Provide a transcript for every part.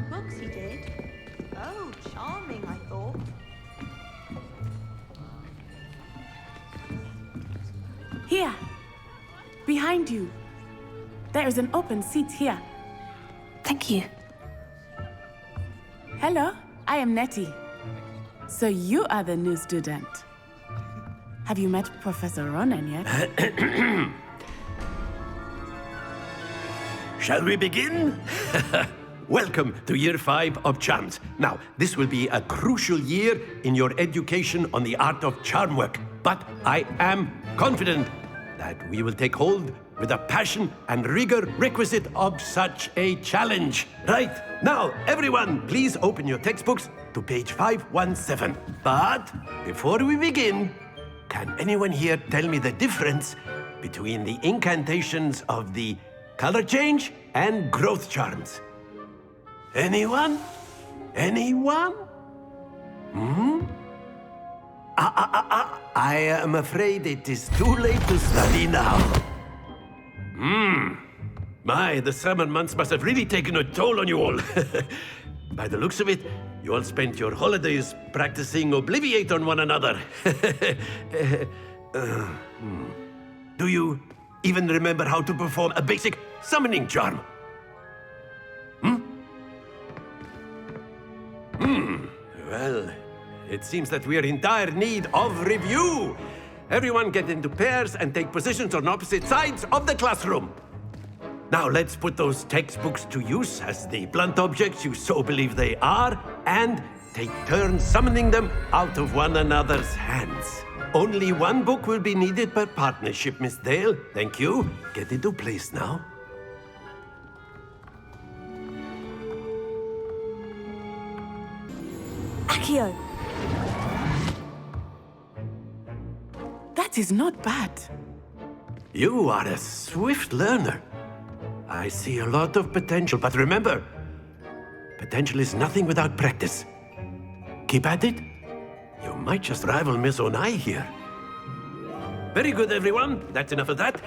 books, he did. Oh, charming, I thought. Here. Behind you. There is an open seat here. Thank you. Hello, I am Nettie. So you are the new student. Have you met Professor Ronan yet? Shall we begin? Welcome to Year 5 of Charms. Now, this will be a crucial year in your education on the art of charm work. But I am confident that we will take hold with the passion and rigor requisite of such a challenge. Right, now, everyone, please open your textbooks to page 517. But before we begin, can anyone here tell me the difference between the incantations of the color change and growth charms? Anyone? Anyone? I am afraid it is too late to study now. My, the summer months must have really taken a toll on you all. By the looks of it, you all spent your holidays practicing Obliviate on one another. Do you even remember how to perform a basic summoning charm? Well, it seems that we are in dire need of review. Everyone get into pairs and take positions on opposite sides of the classroom. Now let's put those textbooks to use as the blunt objects you so believe they are, and take turns summoning them out of one another's hands. Only one book will be needed per partnership, Miss Dale. Thank you. Get into place now. Accio! That is not bad. You are a swift learner. I see a lot of potential, but remember, potential is nothing without practice. Keep at it. You might just rival Miss Onai here. Very good, everyone. That's enough of that.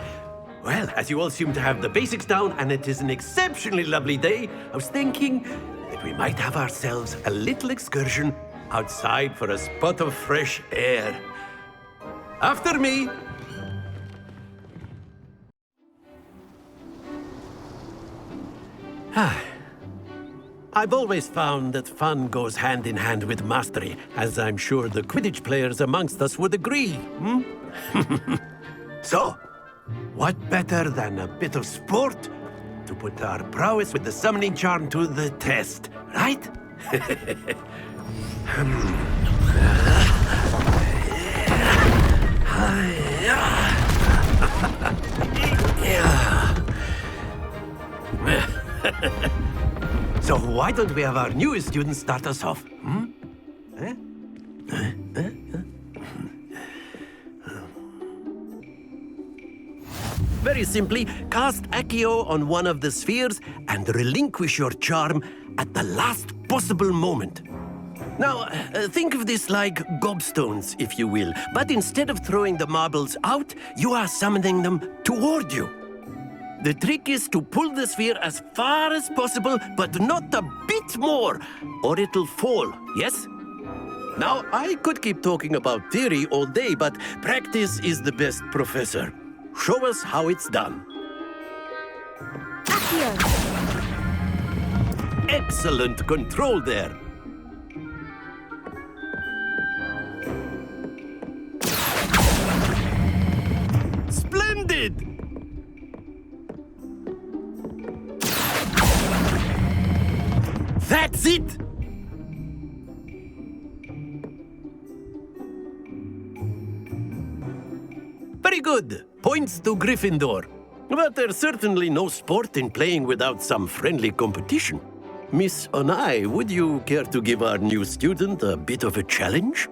Well, as you all seem to have the basics down, and it is an exceptionally lovely day, I was thinking that we might have ourselves a little excursion outside for a spot of fresh air. After me. I've always found that fun goes hand in hand with mastery, as I'm sure the Quidditch players amongst us would agree. So, what better than a bit of sport to put our prowess with the summoning charm to the test, right? So why don't we have our newest student start us off? Very simply, cast Accio on one of the spheres and relinquish your charm at the last possible moment. Now, think of this like gobstones, if you will, but instead of throwing the marbles out, you are summoning them toward you. The trick is to pull the sphere as far as possible, but not a bit more, or it'll fall, yes? Now, I could keep talking about theory all day, but practice is the best professor. Show us how it's done. Accio! Excellent control there. Splendid! That's it! Very good. Points to Gryffindor. But there's certainly no sport in playing without some friendly competition. Miss Onai, would you care to give our new student a bit of a challenge?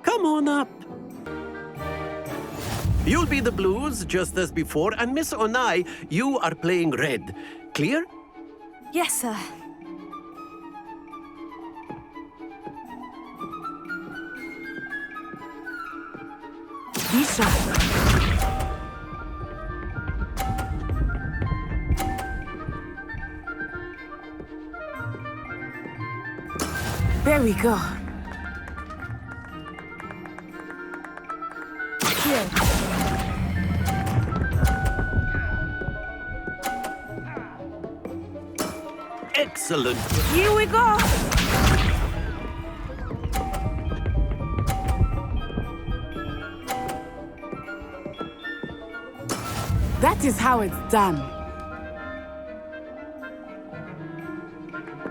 Come on up. You'll be the blues, just as before, and Miss Onai, you are playing red. Clear? Yes, sir. Be sharp. There we go. Here. Excellent. Here we go. That is how it's done.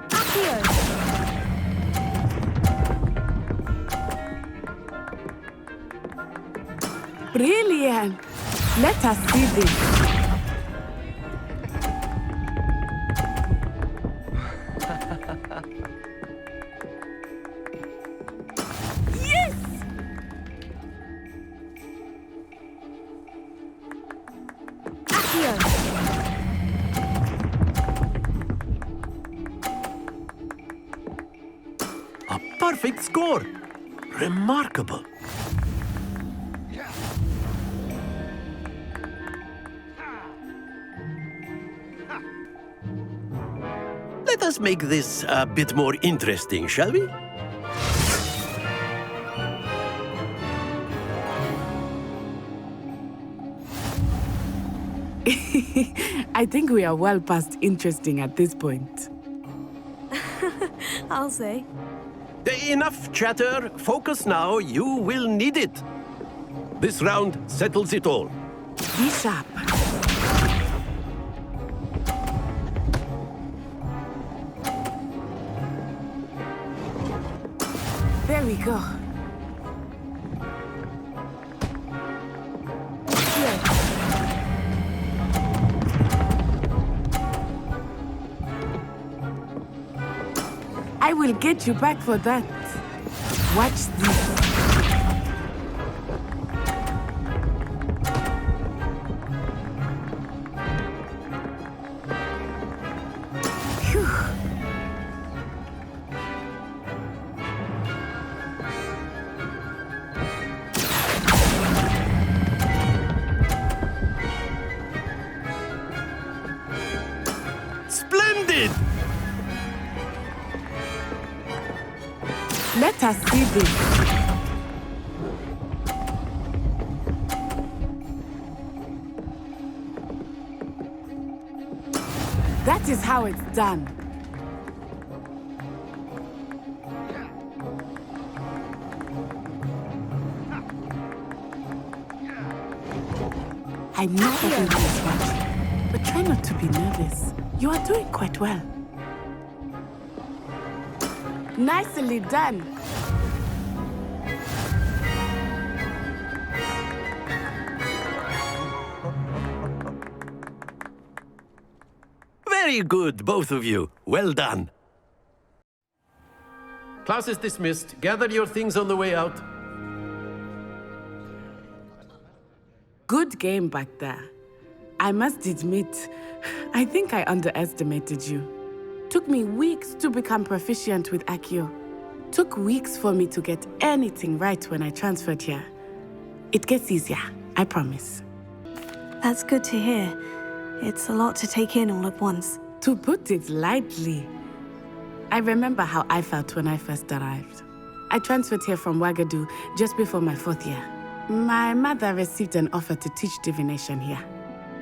Accio. Brilliant. Let us see this. Yes! Accio. A perfect score. Remarkable. Let us make this a bit more interesting, shall we? I think we are well past interesting at this point. I'll say. Enough chatter. Focus now. You will need it. This round settles it all. Be sharp. There we go. Here. I will get you back for that. Watch this. Phew. Splendid! Let us see this. That is how it's done. I know everyone is watching, but try not to be nervous. You are doing quite well. Nicely done. Very good, both of you. Well done. Class is dismissed. Gather your things on the way out. Good game back there. I must admit, I think I underestimated you. Took me weeks to become proficient with Accio. Took weeks for me to get anything right when I transferred here. It gets easier, I promise. That's good to hear. It's a lot to take in all at once. To put it lightly, I remember how I felt when I first arrived. I transferred here from Ouagadougou just before my 4th year. My mother received an offer to teach divination here.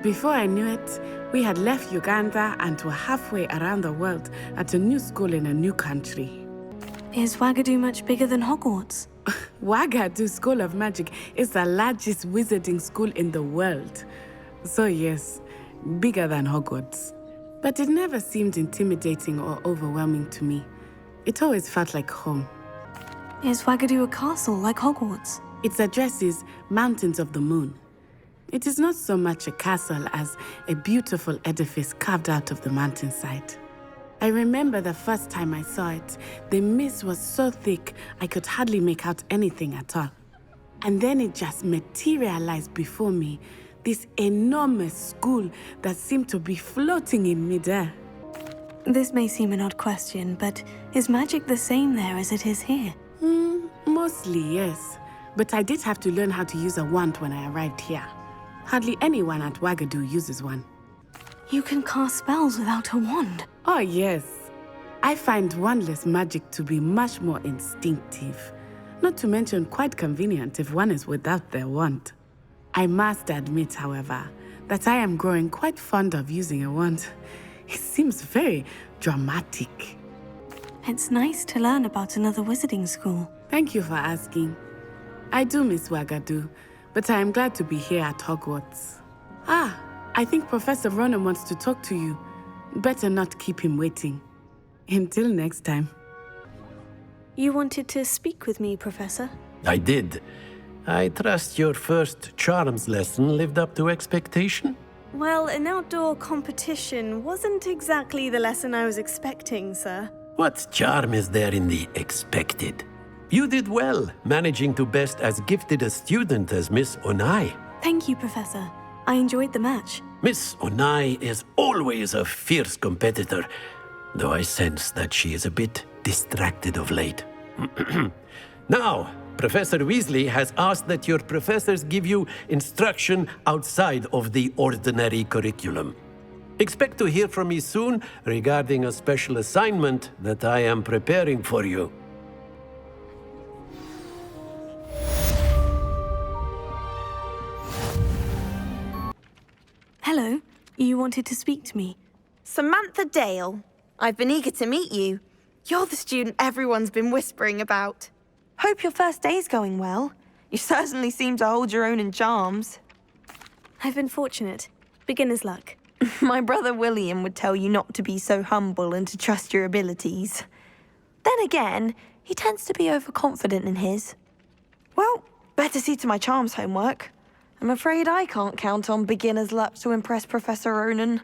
Before I knew it, we had left Uganda and were halfway around the world at a new school in a new country. Is Ouagadougou much bigger than Hogwarts? Ouagadougou School of Magic is the largest wizarding school in the world. So yes, bigger than Hogwarts. But it never seemed intimidating or overwhelming to me. It always felt like home. Is Ouagadougou a castle like Hogwarts? Its address is Mountains of the Moon. It is not so much a castle as a beautiful edifice carved out of the mountainside. I remember the first time I saw it, the mist was so thick I could hardly make out anything at all. And then it just materialized before me, this enormous school that seemed to be floating in midair. This may seem an odd question, but is magic the same there as it is here? Mostly, yes. But I did have to learn how to use a wand when I arrived here. Hardly anyone at Ouagadougou uses one. You can cast spells without a wand. Oh, yes. I find wandless magic to be much more instinctive, not to mention quite convenient if one is without their wand. I must admit, however, that I am growing quite fond of using a wand. It seems very dramatic. It's nice to learn about another wizarding school. Thank you for asking. I do miss Wagadu, but I am glad to be here at Hogwarts. Ah, I think Professor Ronan wants to talk to you. Better not keep him waiting. Until next time. You wanted to speak with me, Professor? I did. I trust your first charms lesson lived up to expectation? Well, an outdoor competition wasn't exactly the lesson I was expecting, sir. What charm is there in the expected? You did well, managing to best as gifted a student as Miss Onai. Thank you, Professor. I enjoyed the match. Miss Onai is always a fierce competitor, though I sense that she is a bit distracted of late. Now, Professor Weasley has asked that your professors give you instruction outside of the ordinary curriculum. Expect to hear from me soon regarding a special assignment that I am preparing for you. Hello. You wanted to speak to me? Samantha Dale. I've been eager to meet you. You're the student everyone's been whispering about. Hope your first day's going well. You certainly seem to hold your own in charms. I've been fortunate. Beginner's luck. My brother William would tell you not to be so humble and to trust your abilities. Then again, he tends to be overconfident in his. Well, better see to my charms homework. I'm afraid I can't count on beginner's luck to impress Professor Ronan.